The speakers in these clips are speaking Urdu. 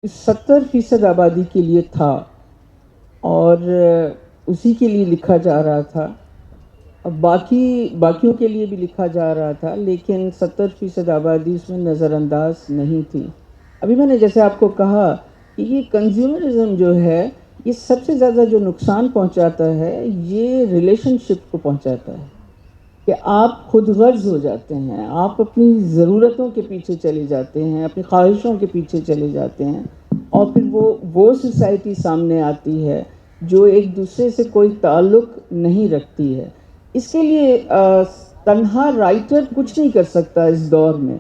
70% آبادی کے لیے تھا اور اسی کے لیے لکھا جا رہا تھا. اب باقیوں کے لیے بھی لکھا جا رہا تھا، لیکن 70% آبادی اس میں نظر انداز نہیں تھی. ابھی میں نے جیسے آپ کو کہا کہ یہ کنزیومرزم جو ہے، یہ سب سے زیادہ جو نقصان پہنچاتا ہے یہ ریلیشن شپ کو پہنچاتا ہے کہ آپ خود غرض ہو جاتے ہیں، آپ اپنی ضرورتوں کے پیچھے چلے جاتے ہیں، اپنی خواہشوں کے پیچھے چلے جاتے ہیں، اور پھر وہ سوسائٹی سامنے آتی ہے جو ایک دوسرے سے کوئی تعلق نہیں رکھتی ہے. اس کے لیے تنہا رائٹر کچھ نہیں کر سکتا اس دور میں.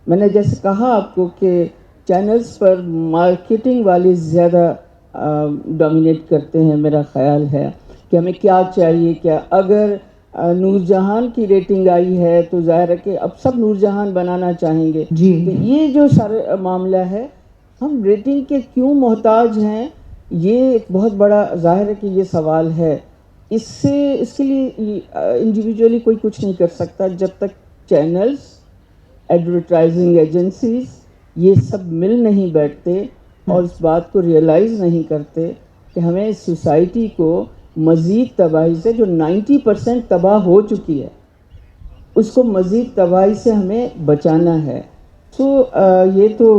میں نے جیسے کہا آپ کو کہ چینلز پر مارکیٹنگ والے زیادہ ڈومینیٹ کرتے ہیں. میرا خیال ہے کہ ہمیں کیا چاہیے، کیا اگر نور جہان کی ریٹنگ آئی ہے تو ظاہر ہے کہ اب سب نور جہان بنانا چاہیں گے. جی تو یہ جو سارا معاملہ ہے، ہم ریٹنگ کے کیوں محتاج ہیں، یہ ایک بہت بڑا ظاہر ہے کہ یہ سوال ہے. اس کے لیے انڈیویجولی کوئی کچھ نہیں کر سکتا جب تک چینلز، ایڈورٹائزنگ ایجنسیز یہ سب مل نہیں بیٹھتے اور اس بات کو ریئلائز نہیں کرتے کہ ہمیں اس سوسائٹی کو مزید تباہی سے، جو 90% تباہ ہو چکی ہے، اس کو مزید تباہی سے ہمیں بچانا ہے. یہ تو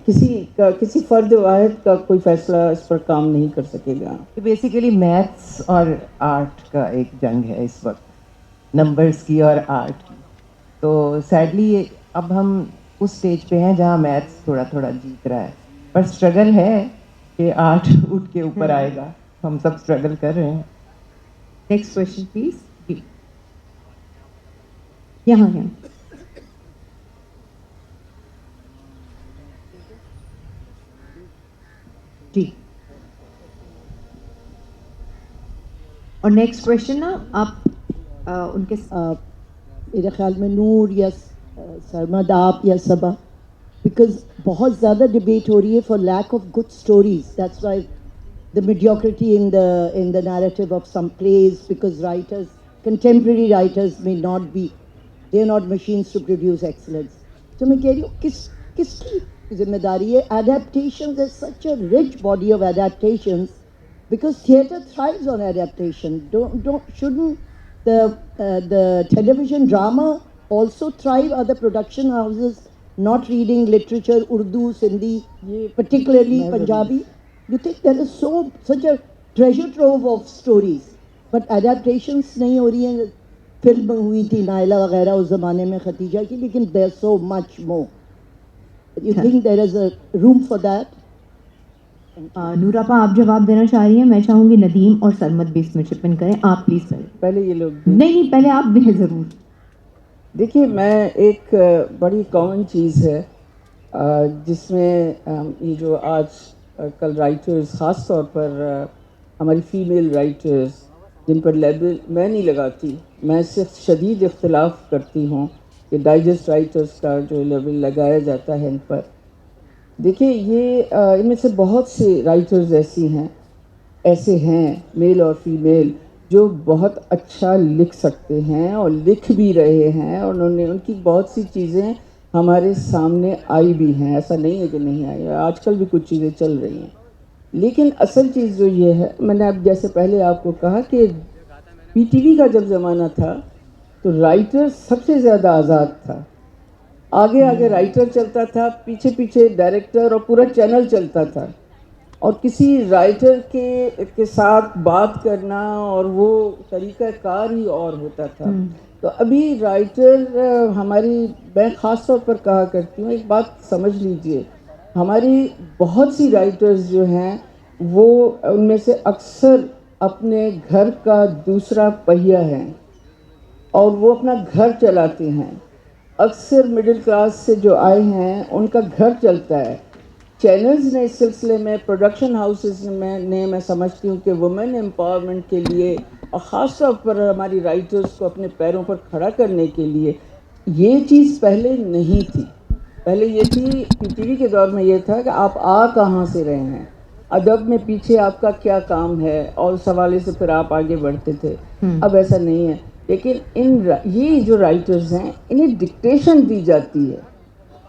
کسی فرد واحد کا کوئی فیصلہ اس پر کام نہیں کر سکے گا. بیسیکلی میتھس اور آرٹ کا ایک جنگ ہے اس وقت، نمبرز کی اور آرٹ کی. تو سیڈلی اب ہم اس سٹیج پہ ہیں جہاں میتھس تھوڑا تھوڑا جیت رہا ہے، پر اسٹرگل ہے کہ آرٹ اٹھ کے اوپر آئے گا. ہم سب اسٹرگل کر رہے ہیں. Next question please. یہاں جی. اور نیکسٹ کوشچن نا آپ ان کے میرے خیال میں نور یا سرمد آپ یا صبا، بیکاز بہت زیادہ ڈبیٹ ہو رہی ہے for lack of good stories. That's why the mediocrity in the narrative of some plays, because contemporary writers may not be, they are not machines to produce excellence. So میں کہہ رہی ہوں کس کی ذمہ داری ہے؟ Adaptations is such a rich body of adaptations, because theatre thrives on adaptation. Shouldn't the television drama also thrive? Other production houses not reading literature, Urdu, Sindhi, particularly Punjabi? You think there is such a treasure trove of stories, but adaptations نہیں ہو رہی ہیں. فلم ہوئی تھی نائلہ وغیرہ اس زمانے میں ختیجہ کی، لیکن there is so much more. You think there is a room for that? نوراپا آپ جواب دینا چاہ رہی ہیں؟ میں چاہوں گی ندیم اور سرمد بھی اس میں چپن کریں. آپ پلیز پہلے یہ لوگ نہیں پہلے آپ بھی ضرور. دیکھیے، میں ایک بڑی کامن چیز ہے جس میں یہ جو آج کل رائٹرز، خاص طور پر ہماری فیمیل رائٹرز، جن پر لیبل میں نہیں لگاتی، میں صرف شدید اختلاف کرتی ہوں کہ ڈائجسٹ رائٹرز کا جو لیبل لگایا جاتا ہے ان پر. دیکھیے، یہ ان میں سے بہت سے رائٹرز ایسے ہیں میل اور فیمیل جو بہت اچھا لکھ سکتے ہیں اور لکھ بھی رہے ہیں، اور ان کی بہت سی چیزیں ہمارے سامنے آئی بھی ہیں. ایسا نہیں ہے کہ نہیں آئی، آج کل بھی کچھ چیزیں چل رہی ہیں. لیکن اصل چیز جو یہ ہے، میں نے اب جیسے پہلے آپ کو کہا کہ پی ٹی وی کا جب زمانہ تھا تو رائٹر سب سے زیادہ آزاد تھا. آگے رائٹر چلتا تھا، پیچھے ڈائریکٹر اور پورا چینل چلتا تھا، اور کسی رائٹر کے ساتھ بات کرنا اور وہ طریقہ کار ہی اور ہوتا تھا. تو ابھی رائٹر میں خاص طور پر کہا کرتی ہوں، ایک بات سمجھ لیجئے، ہماری بہت سی رائٹرز جو ہیں وہ ان میں سے اکثر اپنے گھر کا دوسرا پہیہ ہیں اور وہ اپنا گھر چلاتے ہیں. اکثر مڈل کلاس سے جو آئے ہیں ان کا گھر چلتا ہے. چینلز نے اس سلسلے میں، پروڈکشن ہاؤسز نے، میں سمجھتی ہوں کہ وومن امپاورمنٹ کے لیے اور خاص طور پر ہماری رائٹرز کو اپنے پیروں پر کھڑا کرنے کے لیے، یہ چیز پہلے نہیں تھی. پہلے یہ تھی، پی ٹی وی کے دور میں یہ تھا کہ آپ کہاں سے رہے ہیں، ادب میں پیچھے آپ کا کیا کام ہے، اور اس حوالے سے پھر آپ آگے بڑھتے تھے. اب ایسا نہیں ہے. لیکن یہ جو رائٹرز ہیں انہیں ڈکٹیشن دی جاتی ہے